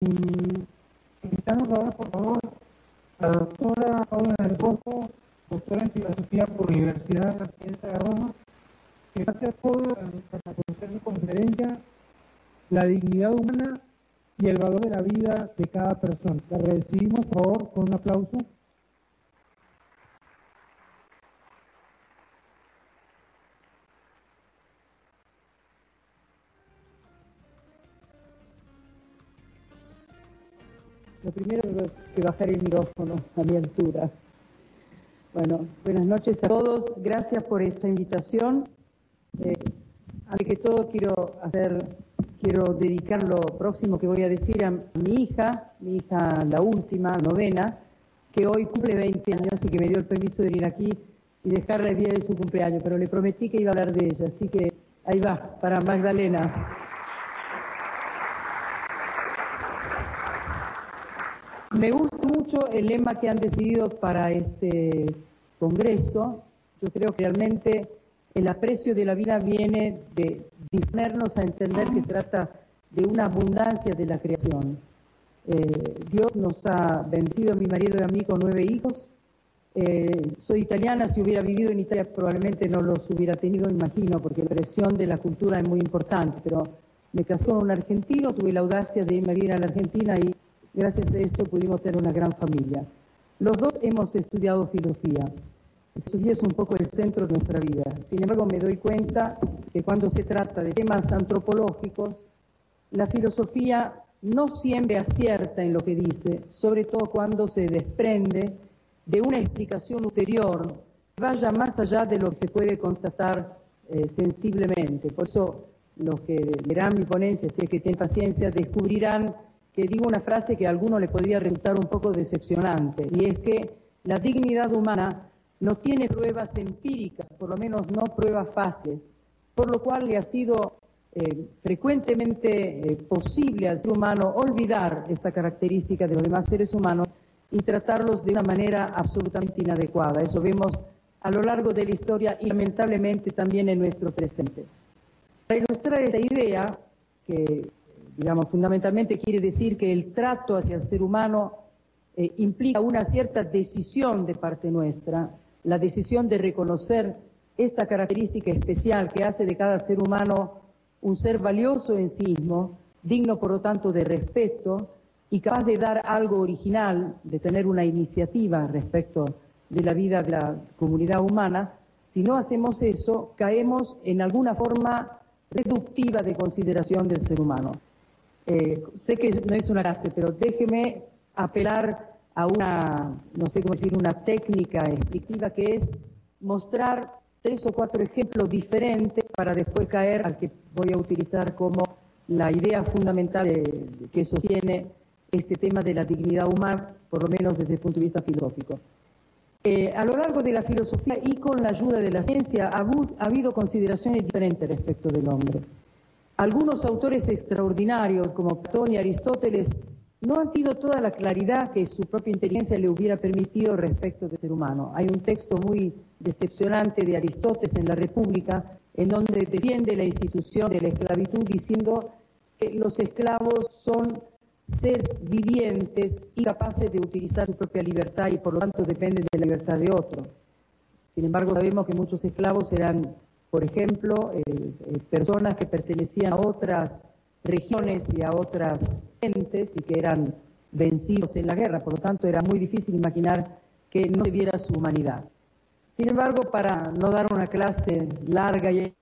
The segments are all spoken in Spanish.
Invitamos ahora, por favor, a la doctora Paula del Pozo, doctora en filosofía por la Universidad de la Ciencia de Roma, que va a hacer todo para conocer su conferencia, la dignidad humana y el valor de la vida de cada persona. La recibimos, por favor, con un aplauso. Lo primero es que bajar el micrófono a mi altura. Bueno, buenas noches a todos. Gracias por esta invitación. Antes que todo quiero dedicar lo próximo que voy a decir a mi hija la última, novena, que hoy cumple 20 años y que me dio el permiso de venir aquí y dejarle el día de su cumpleaños, pero le prometí que iba a hablar de ella, así que ahí va, para Magdalena. Me gusta mucho el lema que han decidido para este congreso. Yo creo que realmente el aprecio de la vida viene de disponernos a entender que se trata de una abundancia de la creación. Dios nos ha bendecido a mi marido y a mí con 9 hijos. Soy italiana, si hubiera vivido en Italia probablemente no los hubiera tenido, imagino, porque la presión de la cultura es muy importante, pero me casé con un argentino, tuve la audacia de irme a vivir a la Argentina y gracias a eso pudimos tener una gran familia. Los dos hemos estudiado filosofía. La filosofía es un poco el centro de nuestra vida. Sin embargo, me doy cuenta que cuando se trata de temas antropológicos, la filosofía no siempre acierta en lo que dice, sobre todo cuando se desprende de una explicación ulterior que vaya más allá de lo que se puede constatar sensiblemente. Por eso, los que verán mi ponencia, si es que tienen paciencia, descubrirán que digo una frase que a alguno le podría resultar un poco decepcionante, y es que la dignidad humana no tiene pruebas empíricas, por lo menos no pruebas fáciles, por lo cual le ha sido frecuentemente posible al ser humano olvidar esta característica de los demás seres humanos y tratarlos de una manera absolutamente inadecuada. Eso vemos a lo largo de la historia y lamentablemente también en nuestro presente. Para ilustrar esta idea, que digamos fundamentalmente quiere decir que el trato hacia el ser humano implica una cierta decisión de parte nuestra, la decisión de reconocer esta característica especial que hace de cada ser humano un ser valioso en sí mismo, digno por lo tanto de respeto y capaz de dar algo original, de tener una iniciativa respecto de la vida de la comunidad humana. Si no hacemos eso, caemos en alguna forma reductiva de consideración del ser humano. Sé que no es una frase, pero déjeme apelar a una, no sé cómo decir, una técnica explicativa que es mostrar 3 o 4 ejemplos diferentes para después caer al que voy a utilizar como la idea fundamental que sostiene este tema de la dignidad humana, por lo menos desde el punto de vista filosófico. A lo largo de la filosofía y con la ayuda de la ciencia ha habido consideraciones diferentes respecto del hombre. Algunos autores extraordinarios, como Platón y Aristóteles, no han tenido toda la claridad que su propia inteligencia le hubiera permitido respecto del ser humano. Hay un texto muy decepcionante de Aristóteles en la República, en donde defiende la institución de la esclavitud diciendo que los esclavos son seres vivientes y capaces de utilizar su propia libertad y por lo tanto dependen de la libertad de otro. Sin embargo, sabemos que muchos esclavos eran, por ejemplo, personas que pertenecían a otras regiones y a otras gentes y que eran vencidos en la guerra, por lo tanto era muy difícil imaginar que no se viera su humanidad. Sin embargo, para no dar una clase larga y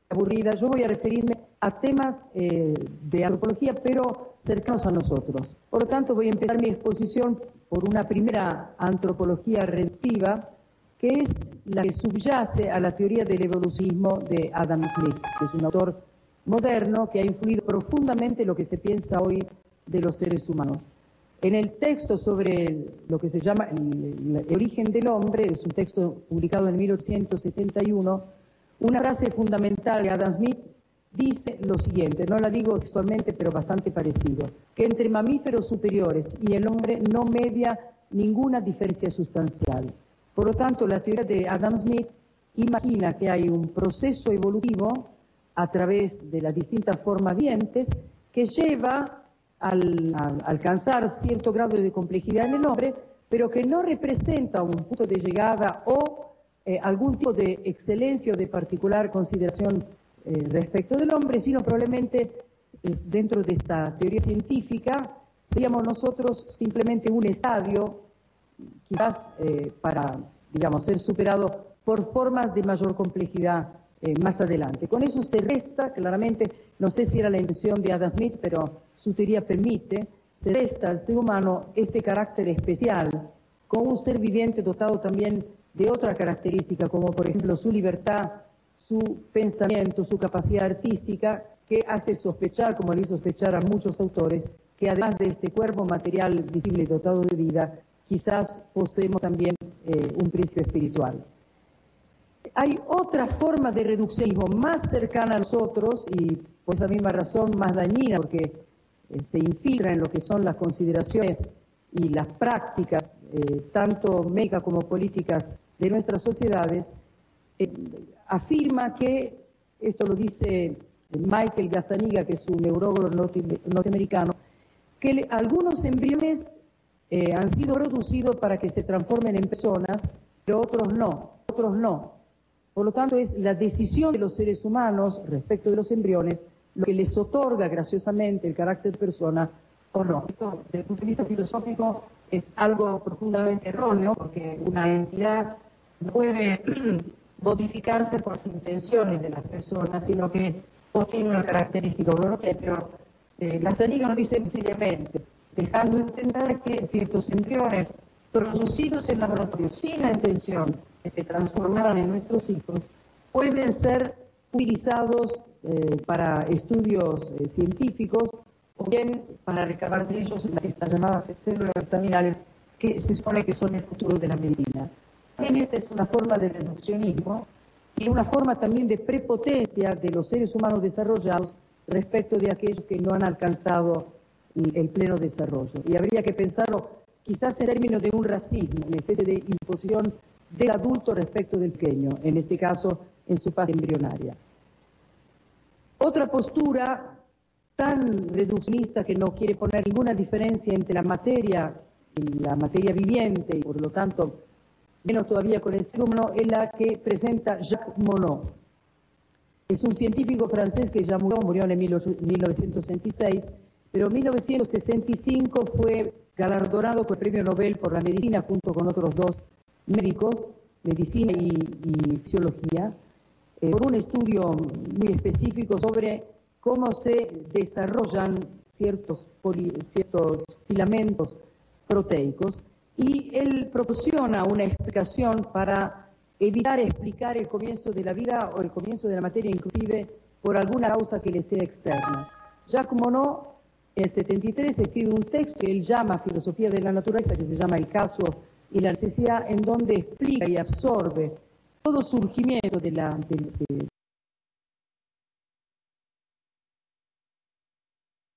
aburrida, yo voy a referirme a temas de antropología, pero cercanos a nosotros. Por lo tanto, voy a empezar mi exposición por una primera antropología reductiva, que es la que subyace a la teoría del evolucionismo de Adam Smith, que es un autor moderno que ha influido profundamente lo que se piensa hoy de los seres humanos. En el texto sobre lo que se llama el origen del hombre, es un texto publicado en 1871, una frase fundamental de Adam Smith dice lo siguiente, no la digo textualmente, pero bastante parecido, que entre mamíferos superiores y el hombre no media ninguna diferencia sustancial. Por lo tanto, la teoría de Adam Smith imagina que hay un proceso evolutivo a través de las distintas formas vivientes que lleva alcanzar cierto grado de complejidad en el hombre, pero que no representa un punto de llegada o algún tipo de excelencia o de particular consideración respecto del hombre, sino probablemente dentro de esta teoría científica seríamos nosotros simplemente un estadio, quizás para, digamos, ser superado por formas de mayor complejidad más adelante. Con eso se resta, claramente, no sé si era la intención de Adam Smith, pero su teoría permite, se resta al ser humano este carácter especial, con un ser viviente dotado también de otra característica, como por ejemplo su libertad, su pensamiento, su capacidad artística, que hace sospechar, como le hizo sospechar a muchos autores, que además de este cuerpo material visible y dotado de vida, quizás poseemos también un principio espiritual. Hay otra forma de reduccionismo más cercana a nosotros y por esa misma razón más dañina, porque se infiltra en lo que son las consideraciones y las prácticas, tanto médicas como políticas de nuestras sociedades, afirma que, esto lo dice Michael Gazzaniga, que es un neurólogo norteamericano, que algunos embriones han sido producidos para que se transformen en personas, pero otros no. Por lo tanto, es la decisión de los seres humanos respecto de los embriones lo que les otorga graciosamente el carácter de persona o no. Esto, desde el punto de vista filosófico, es algo profundamente erróneo, porque una entidad no puede modificarse por las intenciones de las personas, sino que o tiene una característica o no tiene, pero Gazzaniga lo dice sencillamente, dejando entender que ciertos embriones producidos en laboratorio sin la intención que se transformaran en nuestros hijos, pueden ser utilizados para estudios científicos o bien para recabar de ellos estas llamadas células terminales que se supone que son el futuro de la medicina. También esta es una forma de reduccionismo y una forma también de prepotencia de los seres humanos desarrollados respecto de aquellos que no han alcanzado el pleno desarrollo. Y habría que pensarlo quizás en términos de un racismo, una especie de imposición del adulto respecto del pequeño, en este caso en su fase embrionaria. Otra postura tan reduccionista que no quiere poner ninguna diferencia entre la materia y la materia viviente, y por lo tanto menos todavía con el ser humano, es la que presenta Jacques Monod. Es un científico francés que ya murió en 1966, pero en 1965 fue galardonado con el Premio Nobel por la medicina junto con otros dos médicos, medicina y fisiología, por un estudio muy específico sobre cómo se desarrollan ciertos filamentos proteicos, y él proporciona una explicación para evitar explicar el comienzo de la vida o el comienzo de la materia, inclusive por alguna causa que le sea externa. Jacques Monod, en el 73, escribe un texto que él llama Filosofía de la Naturaleza, que se llama El caso y la necesidad, en donde explica y absorbe todo surgimiento de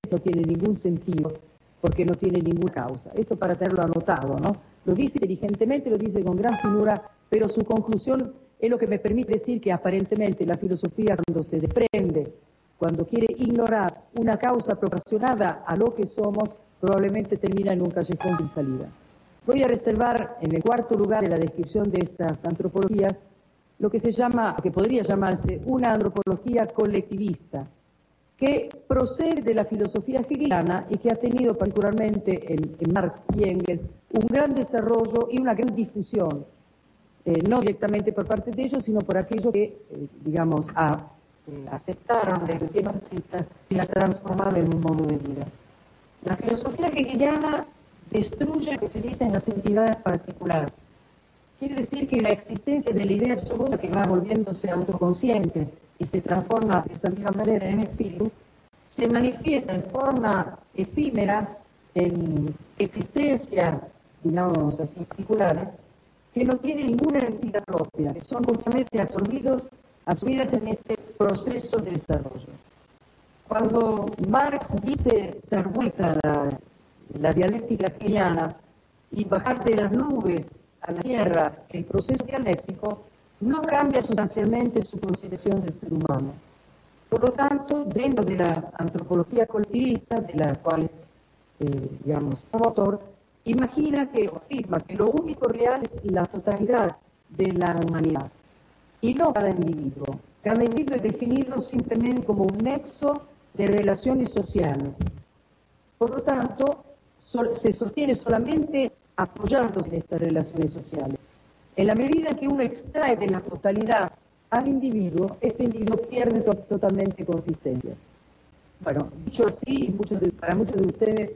no tiene ningún sentido, porque no tiene ninguna causa. Esto para tenerlo anotado, ¿no? Lo dice inteligentemente, lo dice con gran finura, pero su conclusión es lo que me permite decir que aparentemente la filosofía, cuando se desprende, cuando quiere ignorar una causa proporcionada a lo que somos, probablemente termina en un callejón sin salida. Voy a reservar en el cuarto lugar de la descripción de estas antropologías lo que se llama, que podría llamarse una antropología colectivista, que procede de la filosofía hegeliana y que ha tenido particularmente en Marx y Engels un gran desarrollo y una gran difusión, no directamente por parte de ellos, sino por aquellos que, digamos, aceptaron la ideología marxista y la transformaron en un modo de vida. La filosofía hegeliana destruye lo que se dice en las entidades particulares. Quiere decir que la existencia de la idea absoluta, que va volviéndose autoconsciente y se transforma de esa misma manera en espíritu, se manifiesta en forma efímera en existencias, digamos así, particulares, que no tienen ninguna entidad propia, que son justamente absorbidas en este proceso de desarrollo. Cuando Marx dice dar vuelta a la dialéctica hegeliana y bajar de las nubes a la tierra el proceso dialéctico, no cambia sustancialmente su consideración del ser humano. Por lo tanto, dentro de la antropología colectivista, de la cual es digamos, promotor, imagina que, o afirma que lo único real es la totalidad de la humanidad, y no cada individuo. Cada individuo es definido simplemente como un nexo de relaciones sociales. Por lo tanto, se sostiene solamente apoyándose en estas relaciones sociales. En la medida que uno extrae de la totalidad al individuo, este individuo pierde totalmente consistencia. Bueno, dicho así, para muchos de ustedes,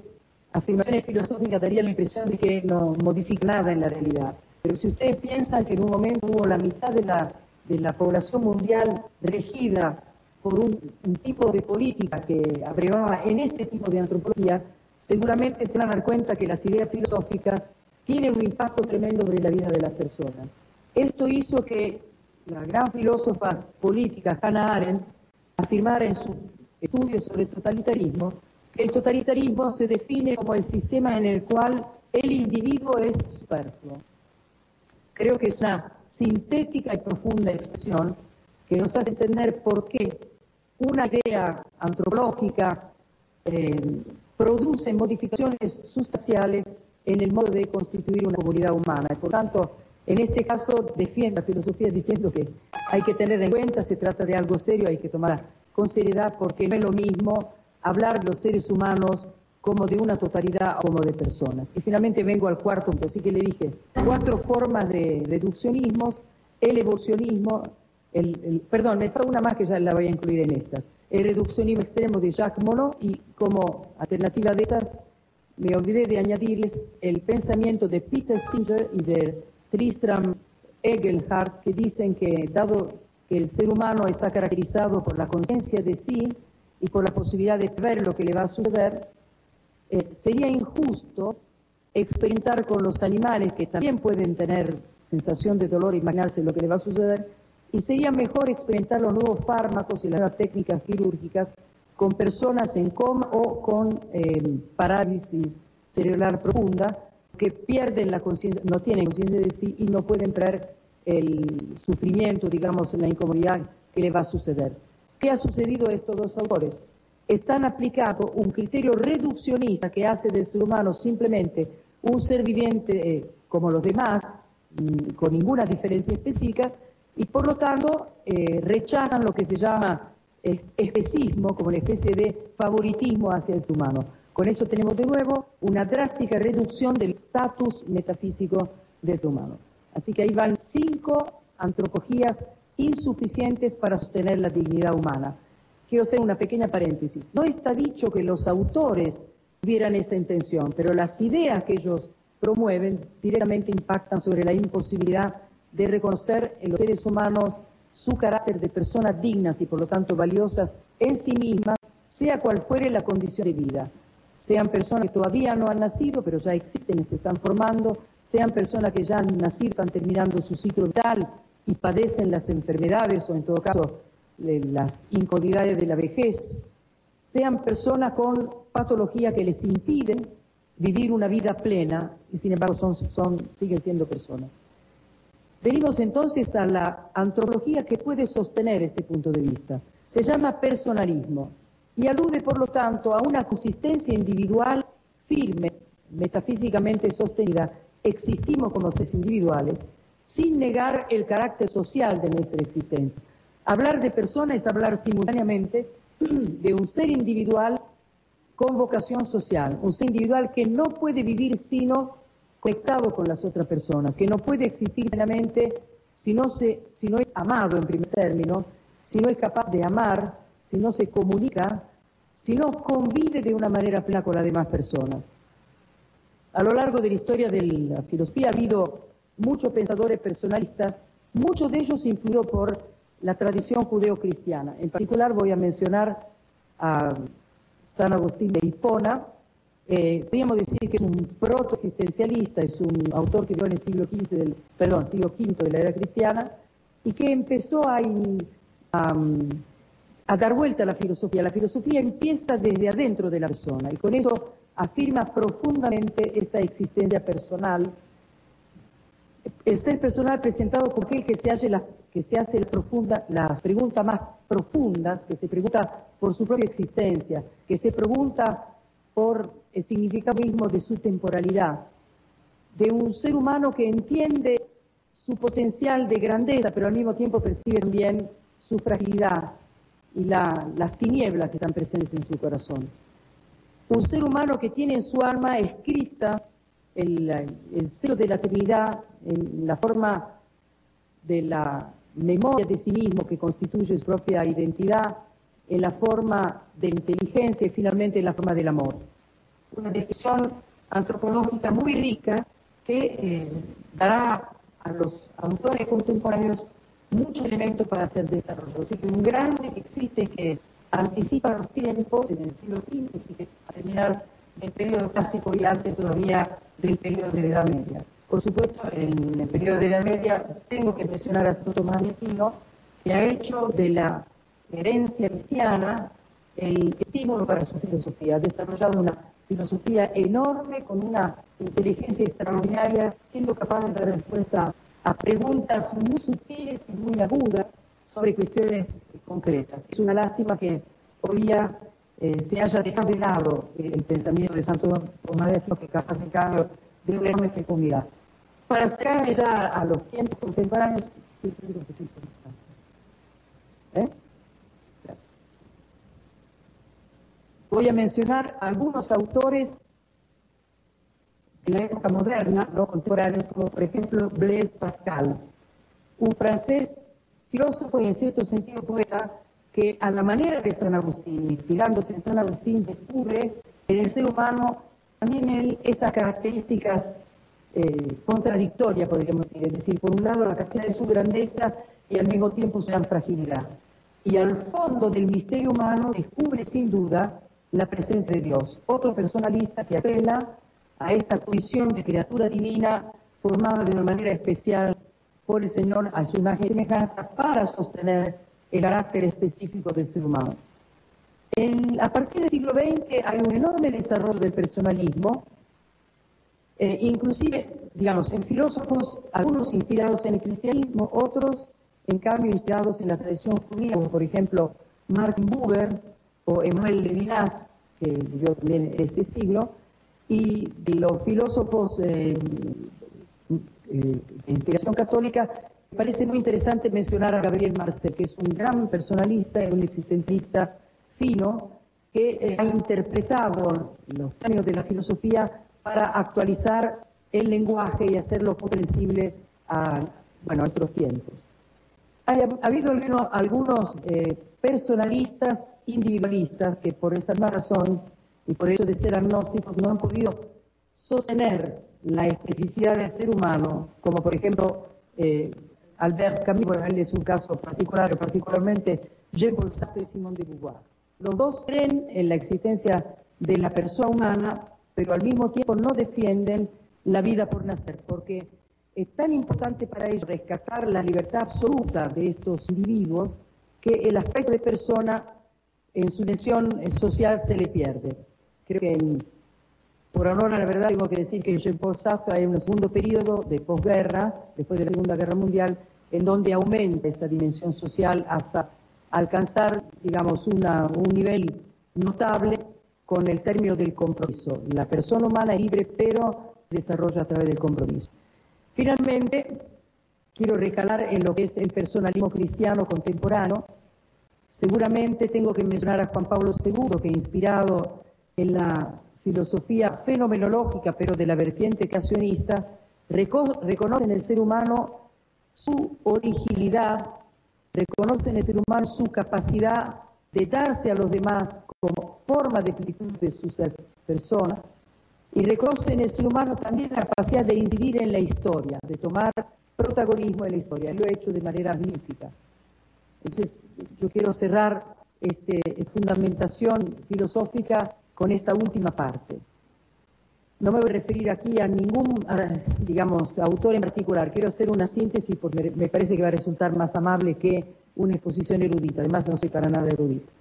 afirmaciones filosóficas darían la impresión de que no modifica nada en la realidad. Pero si ustedes piensan que en un momento hubo la mitad de la población mundial regida por un tipo de política que abrevaba en este tipo de antropología, seguramente se van a dar cuenta que las ideas filosóficas tienen un impacto tremendo sobre la vida de las personas. Esto hizo que la gran filósofa política Hannah Arendt afirmara en su estudio sobre el totalitarismo que el totalitarismo se define como el sistema en el cual el individuo es superfluo. Creo que es una sintética y profunda expresión que nos hace entender por qué una idea antropológica produce modificaciones sustanciales en el modo de constituir una comunidad humana. Y por tanto, en este caso, defiende la filosofía diciendo que hay que tener en cuenta, se trata de algo serio, hay que tomar con seriedad, porque no es lo mismo hablar de los seres humanos como de una totalidad o como de personas. Y finalmente vengo al cuarto punto, así que le dije, 4 formas de reduccionismos: el evolucionismo, perdón, me falta una más que ya la voy a incluir en estas, el reduccionismo extremo de Jacques Monod, y como alternativa de esas, me olvidé de añadirles el pensamiento de Peter Singer y de Tristram Egelhart, que dicen que, dado que el ser humano está caracterizado por la conciencia de sí y por la posibilidad de ver lo que le va a suceder, sería injusto experimentar con los animales, que también pueden tener sensación de dolor e imaginarse lo que le va a suceder, y sería mejor experimentar los nuevos fármacos y las nuevas técnicas quirúrgicas con personas en coma o con parálisis cerebral profunda, que pierden la conciencia, no tienen conciencia de sí y no pueden ver el sufrimiento, digamos, la incomodidad que le va a suceder. ¿Qué ha sucedido a estos 2 autores? Están aplicando un criterio reduccionista que hace del ser humano simplemente un ser viviente como los demás, con ninguna diferencia específica, y por lo tanto rechazan lo que se llama especismo, como una especie de favoritismo hacia el ser humano. Con eso tenemos de nuevo una drástica reducción del estatus metafísico del ser humano. Así que ahí van 5 antropologías insuficientes para sostener la dignidad humana. Quiero hacer una pequeña paréntesis. No está dicho que los autores tuvieran esa intención, pero las ideas que ellos promueven directamente impactan sobre la imposibilidad de reconocer en los seres humanos su carácter de personas dignas y por lo tanto valiosas en sí mismas, sea cual fuere la condición de vida. Sean personas que todavía no han nacido, pero ya existen y se están formando, sean personas que ya han nacido, están terminando su ciclo vital y padecen las enfermedades o en todo caso las incomodidades de la vejez, sean personas con patología que les impiden vivir una vida plena y sin embargo siguen siendo personas. Venimos entonces a la antropología que puede sostener este punto de vista. Se llama personalismo y alude por lo tanto a una consistencia individual firme, metafísicamente sostenida. Existimos como seres individuales sin negar el carácter social de nuestra existencia. Hablar de persona es hablar simultáneamente de un ser individual con vocación social, un ser individual que no puede vivir sino conectado con las otras personas, que no puede existir plenamente si no es amado en primer término, si no es capaz de amar, si no se comunica, si no convive de una manera plena con las demás personas. A lo largo de la historia de la filosofía ha habido muchos pensadores personalistas, muchos de ellos influidos por la tradición judeo-cristiana. En particular voy a mencionar a San Agustín de Hipona. Podríamos decir que es un proto-existencialista, es un autor que vivió en el siglo V de la era cristiana, y que empezó a dar vuelta a la filosofía. La filosofía empieza desde adentro de la persona, y con eso afirma profundamente esta existencia personal. El ser personal presentado como aquel que se hace las preguntas más profundas, que se pregunta por su propia existencia, que se pregunta por el significado mismo de su temporalidad, de un ser humano que entiende su potencial de grandeza, pero al mismo tiempo percibe también su fragilidad y las tinieblas que están presentes en su corazón. Un ser humano que tiene en su alma escrita el sello de la eternidad en la forma de la memoria de sí mismo que constituye su propia identidad, en la forma de inteligencia y finalmente en la forma del amor. Una descripción antropológica muy rica que dará a los autores contemporáneos muchos elementos para hacer desarrollo. Así que un grande que existe que anticipa los tiempos en el siglo V, así que a terminar el periodo clásico y antes todavía del periodo de la Edad Media. Por supuesto, en el periodo de la Edad Media tengo que mencionar a Santo Tomás de Aquino, que ha hecho de la herencia cristiana el estímulo para su filosofía. Ha desarrollado una filosofía enorme con una inteligencia extraordinaria, siendo capaz de dar respuesta a preguntas muy sutiles y muy agudas sobre cuestiones concretas. Es una lástima que hoy día se haya dejado de lado el pensamiento de Santo Tomás de Aquino, que capaz en cambio de una enorme fecundidad. Para acercarme ya a los tiempos contemporáneos, Gracias. Voy a mencionar algunos autores de la época moderna, no contemporáneos, como por ejemplo Blaise Pascal, un francés filósofo y en cierto sentido poeta, que a la manera de San Agustín, inspirándose en San Agustín, descubre en el ser humano también estas características contradictorias, podríamos decir, por un lado la capacidad de su grandeza y al mismo tiempo su gran fragilidad. Y al fondo del misterio humano descubre sin duda la presencia de Dios, otro personalista que apela a esta condición de criatura divina formada de una manera especial por el Señor a su imagen y semejanza para sostener el carácter específico del ser humano. A partir del siglo XX hay un enorme desarrollo del personalismo, inclusive, digamos, en filósofos, algunos inspirados en el cristianismo, otros, en cambio, inspirados en la tradición judía, como por ejemplo Martin Buber o Emmanuel Levinas, que vivió también en este siglo, y de los filósofos de inspiración católica. Me parece muy interesante mencionar a Gabriel Marcel, que es un gran personalista y un existencialista fino, que ha interpretado los términos de la filosofía para actualizar el lenguaje y hacerlo comprensible a nuestros tiempos. Ha habido algunos personalistas individualistas que por esa razón y por el hecho de ser agnósticos no han podido sostener la especificidad del ser humano, como por ejemplo Albert Camus. Bueno, él es un caso particular, particularmente Jean-Paul Sartre y Simone de Beauvoir. Los dos creen en la existencia de la persona humana, pero al mismo tiempo no defienden la vida por nacer, porque es tan importante para ellos rescatar la libertad absoluta de estos individuos que el aspecto de persona en su dimensión social se le pierde. Creo que, por honor a la verdad, tengo que decir que Jean-Paul Sartre hay un segundo periodo de posguerra, después de la Segunda Guerra Mundial, en donde aumenta esta dimensión social hasta alcanzar, digamos, un nivel notable con el término del compromiso. La persona humana es libre, pero se desarrolla a través del compromiso. Finalmente, quiero recalar en lo que es el personalismo cristiano contemporáneo. Seguramente tengo que mencionar a Juan Pablo II, que inspirado en la filosofía fenomenológica, pero de la vertiente creacionista, reconoce en el ser humano su originalidad, reconoce en el ser humano su capacidad de darse a los demás como forma de plenitud de su ser persona, y reconoce en el ser humano también la capacidad de incidir en la historia, de tomar protagonismo en la historia. Lo ha hecho de manera magnífica. Entonces, yo quiero cerrar esta fundamentación filosófica con esta última parte. No me voy a referir aquí a ningún, digamos, autor en particular. Quiero hacer una síntesis porque me parece que va a resultar más amable que una exposición erudita. Además, no soy para nada erudita.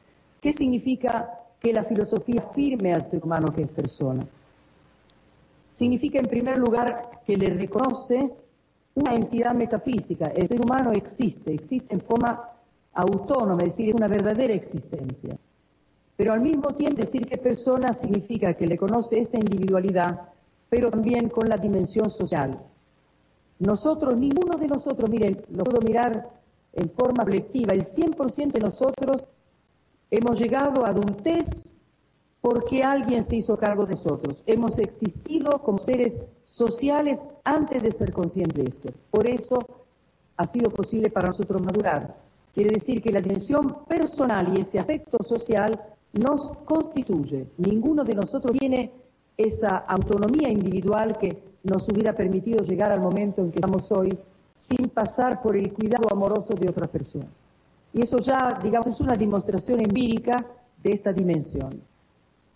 ¿Qué significa que la filosofía afirme al ser humano que es persona? Significa, en primer lugar, que le reconoce una entidad metafísica. El ser humano existe en forma autónoma, es decir, es una verdadera existencia. pero al mismo tiempo decir que persona significa que le conoce esa individualidad, pero también con la dimensión social. Nosotros, ninguno de nosotros, miren, lo puedo mirar en forma colectiva, el 100% de nosotros hemos llegado a adultez porque alguien se hizo cargo de nosotros. Hemos existido como seres sociales antes de ser conscientes de eso. Por eso ha sido posible para nosotros madurar. Quiere decir que la dimensión personal y ese afecto social nos constituye. Ninguno de nosotros tiene esa autonomía individual que nos hubiera permitido llegar al momento en que estamos hoy sin pasar por el cuidado amoroso de otras personas. Y eso ya, digamos, es una demostración empírica de esta dimensión.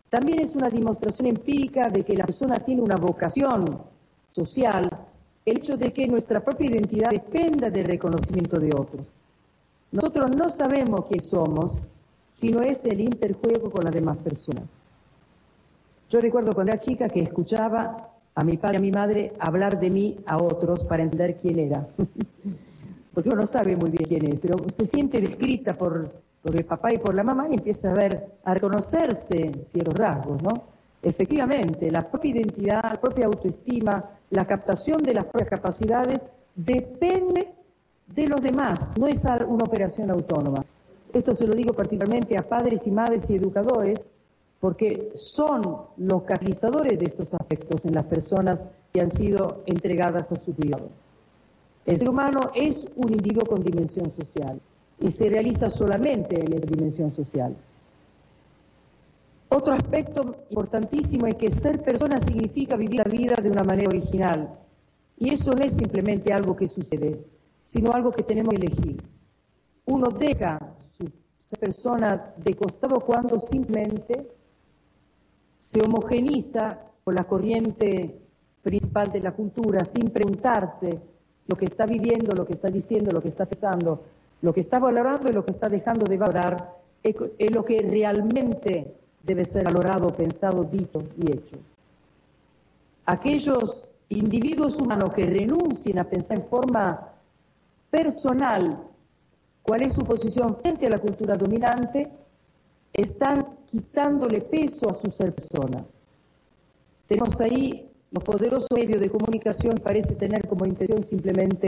También es una demostración empírica de que la persona tiene una vocación social, el hecho de que nuestra propia identidad dependa del reconocimiento de otros. Nosotros no sabemos quién somos, sino es el interjuego con las demás personas. Yo recuerdo cuando era chica que escuchaba a mi padre y a mi madre hablar de mí a otros para entender quién era. Porque uno no sabe muy bien quién es, pero se siente descrita por el papá y por la mamá y empieza a reconocerse ciertos rasgos, ¿no? Efectivamente, la propia identidad, la propia autoestima, la captación de las propias capacidades depende de los demás, no es una operación autónoma. Esto se lo digo particularmente a padres y madres y educadores, porque son los catalizadores de estos aspectos en las personas que han sido entregadas a su cuidado. El ser humano es un individuo con dimensión social y se realiza solamente en esa dimensión social. Otro aspecto importantísimo es que ser persona significa vivir la vida de una manera original. Y eso no es simplemente algo que sucede, sino algo que tenemos que elegir. Uno deja ser persona de costado cuando simplemente se homogeniza con la corriente principal de la cultura, sin preguntarse si lo que está viviendo, lo que está diciendo, lo que está pensando, lo que está valorando y lo que está dejando de valorar es lo que realmente debe ser valorado, pensado, dicho y hecho. Aquellos individuos humanos que renuncien a pensar en forma personal cuál es su posición frente a la cultura dominante, están quitándole peso a su ser persona. Tenemos ahí los poderosos medios de comunicación, parece tener como intención simplemente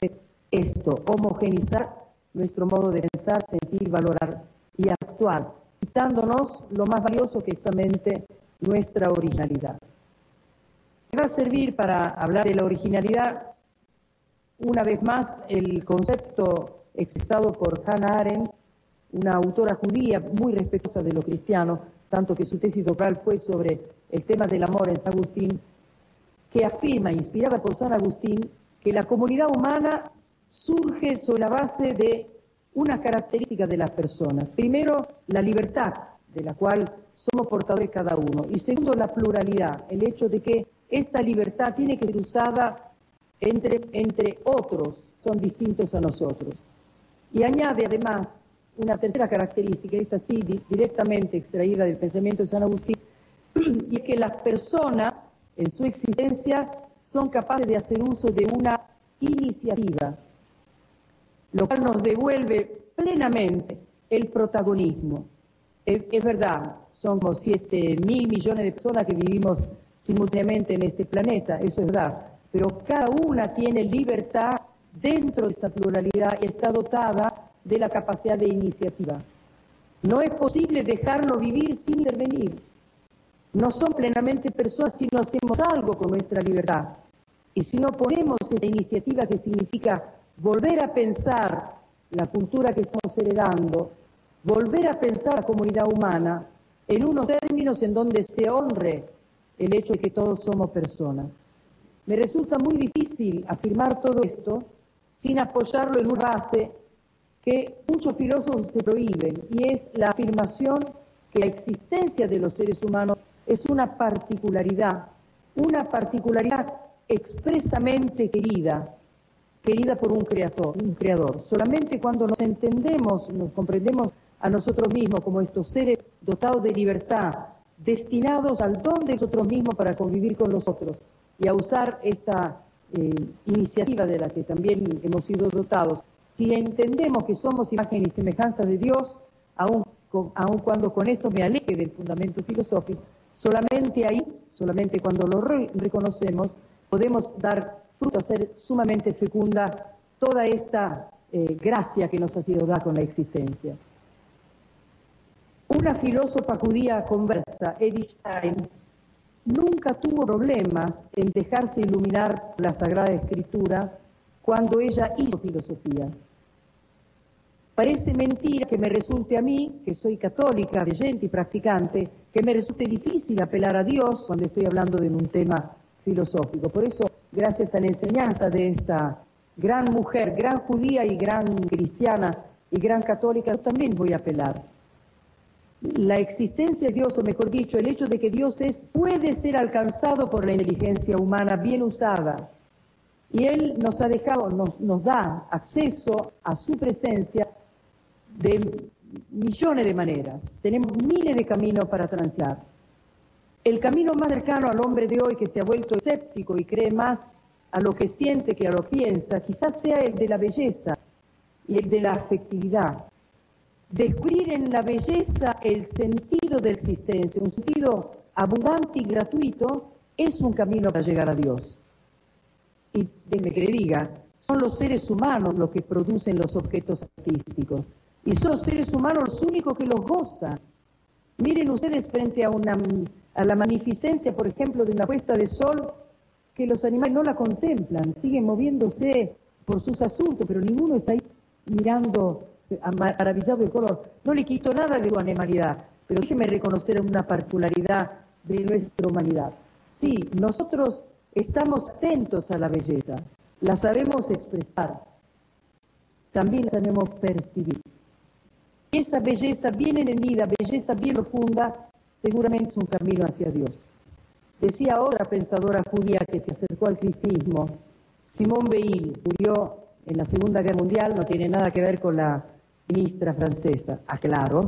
esto, homogenizar nuestro modo de pensar, sentir, valorar y actuar, quitándonos lo más valioso que es justamente nuestra originalidad. Me va a servir para hablar de la originalidad una vez más el concepto expresado por Hannah Arendt, una autora judía muy respetuosa de lo cristiano, tanto que su tesis doctoral fue sobre el tema del amor en San Agustín, que afirma, inspirada por San Agustín, que la comunidad humana surge sobre la base de unas características de las personas. Primero, la libertad, de la cual somos portadores cada uno. Y segundo, la pluralidad, el hecho de que esta libertad tiene que ser usada entre otros, son distintos a nosotros. Y añade además una tercera característica, esta sí directamente extraída del pensamiento de San Agustín, y es que las personas en su existencia son capaces de hacer uso de una iniciativa, lo cual nos devuelve plenamente el protagonismo. Es verdad, somos 7.000 millones de personas que vivimos simultáneamente en este planeta, eso es verdad, pero cada una tiene libertad dentro de esta pluralidad y está dotada de la capacidad de iniciativa. No es posible dejarlo vivir sin intervenir. No son plenamente personas si no hacemos algo con nuestra libertad. Y si no ponemos esta iniciativa que significa volver a pensar la cultura que estamos heredando, volver a pensar la comunidad humana en unos términos en donde se honre el hecho de que todos somos personas. Me resulta muy difícil afirmar todo esto sin apoyarlo en una base que muchos filósofos se prohíben, y es la afirmación que la existencia de los seres humanos es una particularidad expresamente querida por un creador. Solamente cuando nos entendemos, nos comprendemos a nosotros mismos como estos seres dotados de libertad, destinados al don de nosotros mismos para convivir con los otros y a usar esta iniciativa de la que también hemos sido dotados. Si entendemos que somos imagen y semejanza de Dios, aún aun cuando con esto me aleje del fundamento filosófico, solamente ahí, solamente cuando lo reconocemos, podemos dar fruto a ser sumamente fecunda toda esta gracia que nos ha sido dada con la existencia. Una filósofa judía conversa, Edith Stein, nunca tuvo problemas en dejarse iluminar la Sagrada Escritura cuando ella hizo filosofía. Parece mentira que me resulte a mí, que soy católica, creyente y practicante, que me resulte difícil apelar a Dios cuando estoy hablando de un tema filosófico. Por eso, gracias a la enseñanza de esta gran mujer, gran judía y gran cristiana y gran católica, yo también voy a apelar. La existencia de Dios, o mejor dicho, el hecho de que Dios puede ser alcanzado por la inteligencia humana bien usada. Y Él nos ha dejado, nos da acceso a su presencia de millones de maneras. Tenemos miles de caminos para transitar. El camino más cercano al hombre de hoy, que se ha vuelto escéptico y cree más a lo que siente que a lo que piensa, quizás sea el de la belleza y el de la afectividad. Descubrir en la belleza el sentido de la existencia, un sentido abundante y gratuito, es un camino para llegar a Dios. Y déjeme que le diga, son los seres humanos los que producen los objetos artísticos. Y son los seres humanos los únicos que los gozan. Miren ustedes frente a la magnificencia, por ejemplo, de una puesta de sol, que los animales no la contemplan, siguen moviéndose por sus asuntos, pero ninguno está ahí mirando maravillado del color. No le quito nada de su animalidad, pero déjeme reconocer una particularidad de nuestra humanidad. Sí, nosotros estamos atentos a la belleza, la sabemos expresar, también la sabemos percibir. Y esa belleza bien entendida, belleza bien profunda, seguramente es un camino hacia Dios. Decía otra pensadora judía que se acercó al cristianismo, Simone Weil, murió en la Segunda Guerra Mundial, no tiene nada que ver con la ministra francesa, aclaro.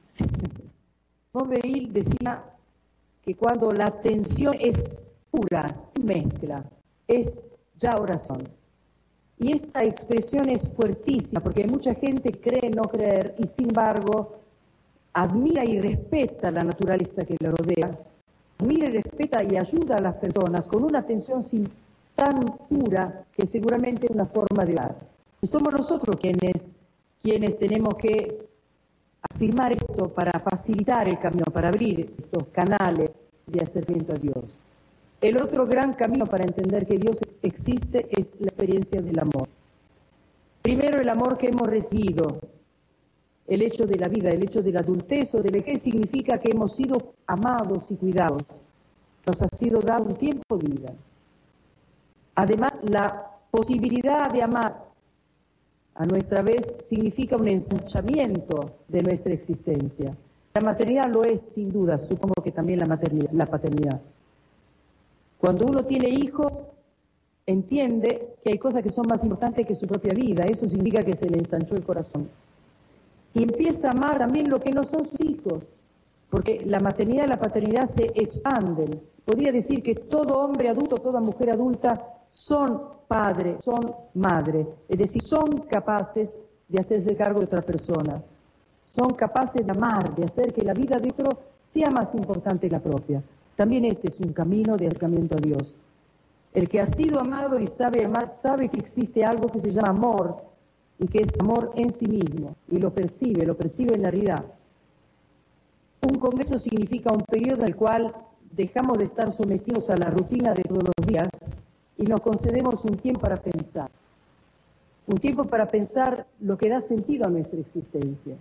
Simone Weil decía que cuando la atención es pura, sin mezcla, es ya oración. Y esta expresión es fuertísima, porque mucha gente cree no creer y sin embargo admira y respeta la naturaleza que la rodea, admira y respeta y ayuda a las personas con una atención tan pura que seguramente es una forma de dar. Y somos nosotros quienes tenemos que afirmar esto para facilitar el camino, para abrir estos canales de acercamiento a Dios. El otro gran camino para entender que Dios existe es la experiencia del amor. Primero, el amor que hemos recibido, el hecho de la vida, el hecho de la adultez o de vejez, significa que hemos sido amados y cuidados. Nos ha sido dado un tiempo de vida. Además, la posibilidad de amar a nuestra vez significa un ensanchamiento de nuestra existencia. La maternidad lo es, sin duda, supongo que también la paternidad. Cuando uno tiene hijos, entiende que hay cosas que son más importantes que su propia vida. Eso significa que se le ensanchó el corazón. Y empieza a amar también lo que no son sus hijos, porque la maternidad y la paternidad se expanden. Podría decir que todo hombre adulto, toda mujer adulta son padre, son madre, es decir, son capaces de hacerse cargo de otra persona, son capaces de amar, de hacer que la vida de otro sea más importante que la propia. También este es un camino de acercamiento a Dios. El que ha sido amado y sabe amar, sabe que existe algo que se llama amor, y que es amor en sí mismo, y lo percibe en la realidad. Un congreso significa un periodo en el cual dejamos de estar sometidos a la rutina de todos los días y nos concedemos un tiempo para pensar lo que da sentido a nuestra existencia.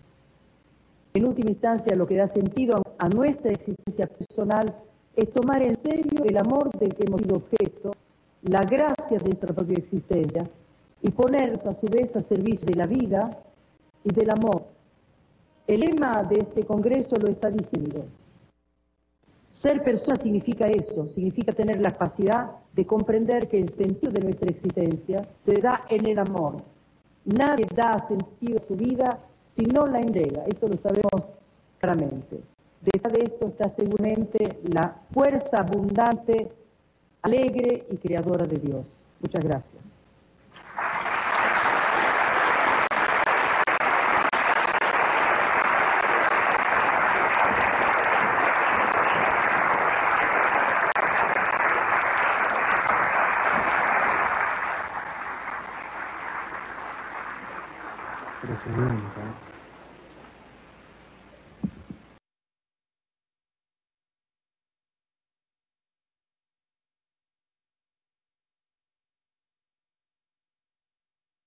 En última instancia, lo que da sentido a nuestra existencia personal es tomar en serio el amor del que hemos sido objeto, la gracia de nuestra propia existencia, y ponernos a su vez a servicio de la vida y del amor. El lema de este congreso lo está diciendo. Ser persona significa eso, significa tener la capacidad de comprender que el sentido de nuestra existencia se da en el amor. Nadie da sentido a su vida si no la entrega, esto lo sabemos claramente. Detrás de esto está seguramente la fuerza abundante, alegre y creadora de Dios. Muchas gracias. Impresionante.